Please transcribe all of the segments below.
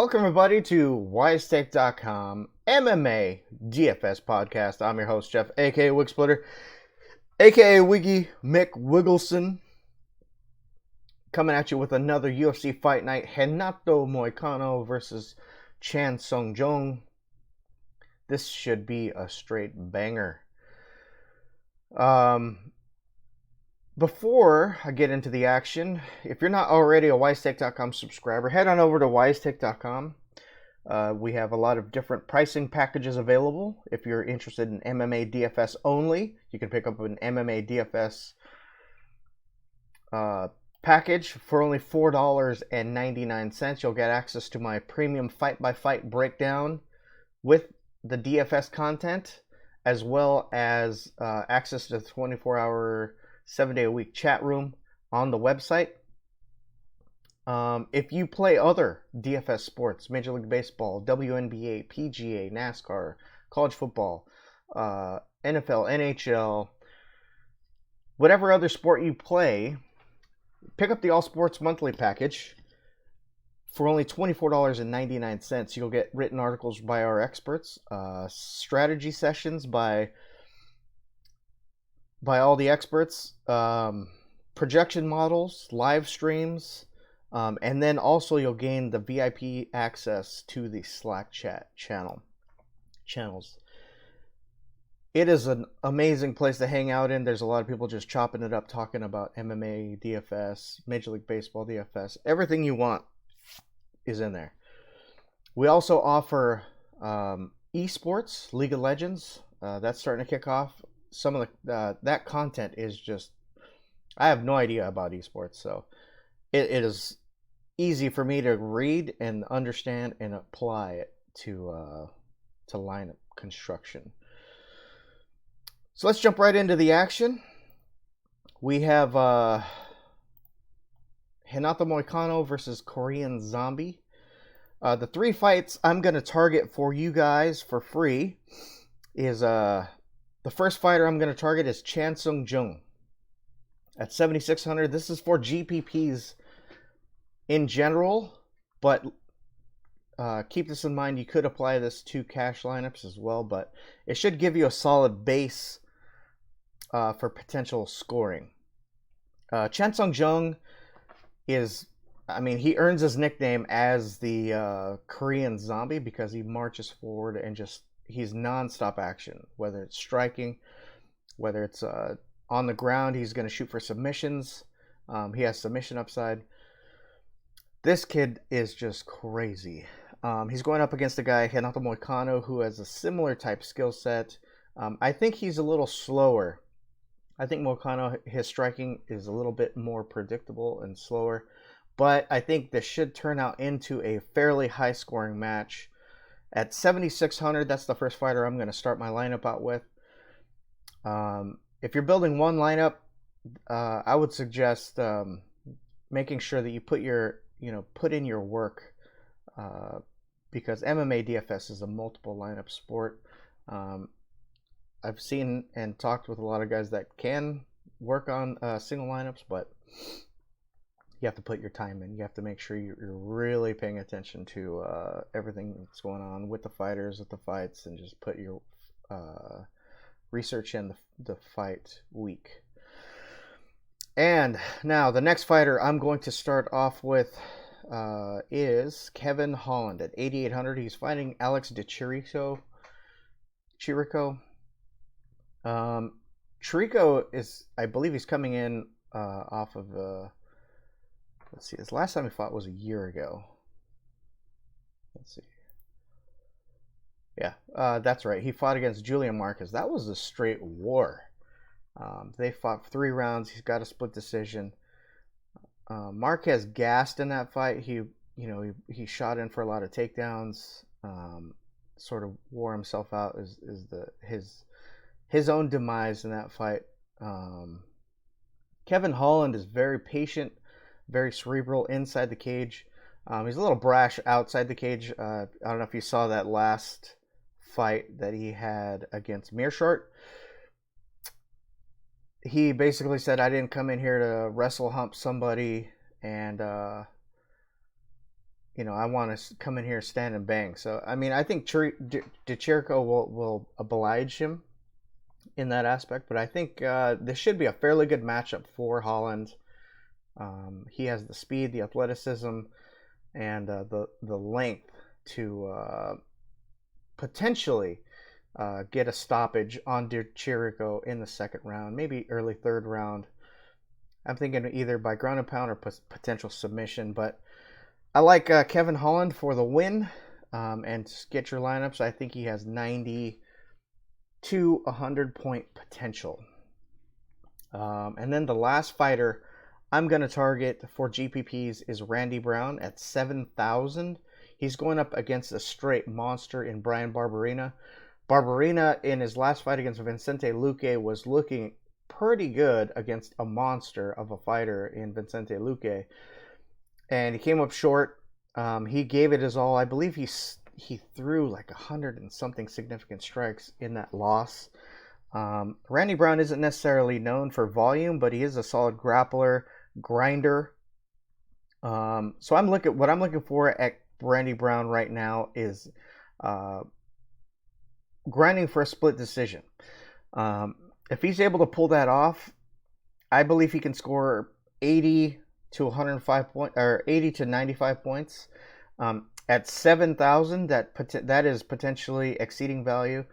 Welcome, everybody, to WiseTech.com MMA DFS podcast. I'm your host, Jeff, aka Wigsplitter, aka Wiggy Mick Wiggleson, coming at you with another UFC fight night. Renato Moicano versus Chan Sung Jung. This should be a straight banger. Before I get into the action, if you're not already a WiseTech.com subscriber, head on over to WiseTech.com. We have a lot of different pricing packages available. If you're interested in MMA DFS only, you can pick up an MMA DFS package for only $4.99. You'll get access to my premium fight-by-fight breakdown with the DFS content, as well as access to the 24-hour 7-day-a-week chat room on the website. If you play other DFS sports, Major League Baseball, WNBA, PGA, NASCAR, college football, NFL, NHL, whatever other sport you play, pick up the All Sports Monthly package for only $24.99. You'll get written articles by our experts, strategy sessions by all the experts, projection models, live streams, and then also you'll gain the VIP access to the Slack chat channels. It is an amazing place to hang out in. There's a lot of people just chopping it up, talking about MMA, DFS, Major League Baseball, DFS. Everything you want is in there. We also offer esports, League of Legends. That's starting to kick off. Some of the that content is just, I have no idea about esports, so it is easy for me to read and understand and apply it to lineup construction. So let's jump right into the action. We have Renato Moicano versus Korean Zombie. The three fights I'm going to target for you guys for free is the first fighter I'm going to target is Chan Sung Jung at 7,600. This is for GPPs in general, but keep this in mind. You could apply this to cash lineups as well, but it should give you a solid base for potential scoring. Chan Sung Jung is, he earns his nickname as the Korean Zombie because he marches forward and he's non-stop action, whether it's striking, whether it's on the ground. He's going to shoot for submissions. He has submission upside. This kid is just crazy. He's going up against a guy, Renato Moicano, who has a similar type skill set. I think he's a little slower. I think Moicano, his striking is a little bit more predictable and slower, but I think this should turn out into a fairly high-scoring match. At 7,600, that's the first fighter I'm going to start my lineup out with. If you're building one lineup, I would suggest making sure that you put in your work, because MMA DFS is a multiple lineup sport. I've seen and talked with a lot of guys that can work on single lineups, but you have to put your time in. You have to make sure you're really paying attention to everything that's going on with the fighters, with the fights, and just put your research in the fight week. And now the next fighter I'm going to start off with is Kevin Holland at 8,800. He's fighting Alex de Chirico. Chirico is, I believe he's coming in off of let's see, his last time he fought was a year ago. Let's see. Yeah, that's right. He fought against Julian Marquez. That was a straight war. They fought 3 rounds. He's got a split decision. Marquez gassed in that fight. He shot in for a lot of takedowns. Sort of wore himself out as his own demise in that fight. Kevin Holland is very patient, very cerebral inside the cage. He's a little brash outside the cage. I don't know if you saw that last fight that he had against Mearshart. He basically said, I didn't come in here to wrestle hump somebody and I want to come in here, stand and bang. So I mean, I think Chirico will oblige him in that aspect, but I think this should be a fairly good matchup for Holland. He has the speed, the athleticism, and the length to potentially get a stoppage on Chirico in the second round, maybe early third round. I'm thinking either by ground and pound or potential submission, but I like Kevin Holland for the win, and get your lineups. I think he has 90 to 100 point potential. And then the last fighter I'm going to target for GPPs is Randy Brown at 7,000. He's going up against a straight monster in Brian Barberena. Barberena, in his last fight against Vicente Luque, was looking pretty good against a monster of a fighter in Vicente Luque. And he came up short. He gave it his all. I believe he threw like 100 and something significant strikes in that loss. Randy Brown isn't necessarily known for volume, but he is a solid grappler, grinder. So what I'm looking for at Randy Brown right now is grinding for a split decision. If he's able to pull that off, I believe he can score 80 to 105 points, or 80 to 95 points. At 7,000, that is potentially exceeding value.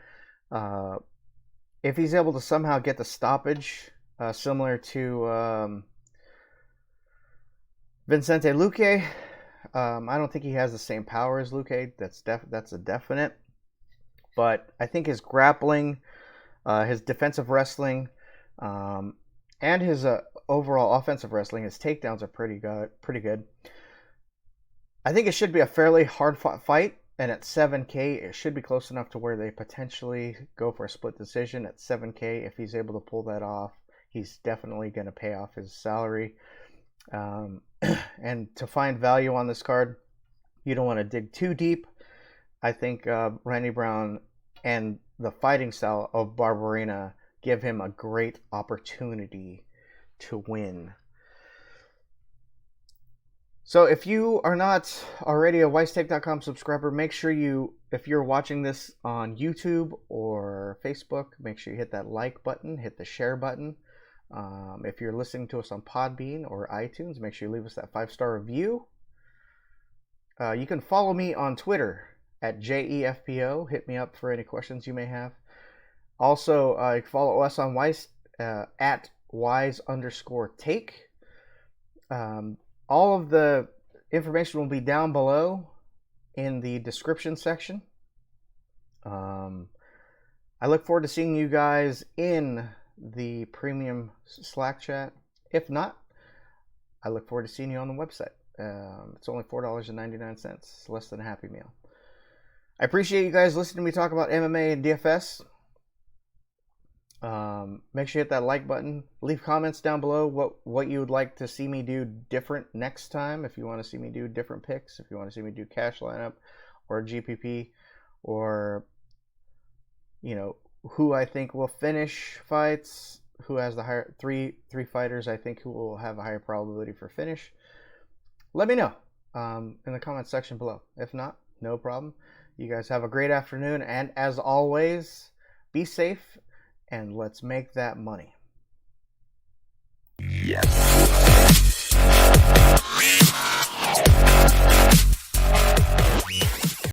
If he's able to somehow get the stoppage, similar to Vicente Luque, I don't think he has the same power as Luque. That's a definite. But I think his grappling, his defensive wrestling, and his overall offensive wrestling, his takedowns are pretty good. I think it should be a fairly hard fight, and at 7K, it should be close enough to where they potentially go for a split decision. At 7K, if he's able to pull that off, he's definitely going to pay off his salary. And to find value on this card, you don't want to dig too deep. I think Randy Brown and the fighting style of Barberena give him a great opportunity to win. So if you are not already a WiseTech.com subscriber, make sure if you're watching this on YouTube or Facebook, make sure you hit that like button, hit the share button. If you're listening to us on Podbean or iTunes, make sure you leave us that 5-star review. You can follow me on Twitter at JEFPO. Hit me up for any questions you may have. Also, you can follow us on Wise at Wise_take. All of the information will be down below in the description section. I look forward to seeing you guys in the premium Slack chat. If not, I look forward to seeing you on the website. It's only $4.99. It's less than a Happy Meal. I appreciate you guys listening to me talk about MMA and DFS. Make sure you hit that like button. Leave comments down below what you would like to see me do different next time. If you want to see me do different picks, if you want to see me do cash lineup or GPP, or who I think will finish fights, who has the higher three fighters I think who will have a higher probability for finish. Let me know in the comment section below. If not, no problem. You guys have a great afternoon, and as always, be safe and let's make that money.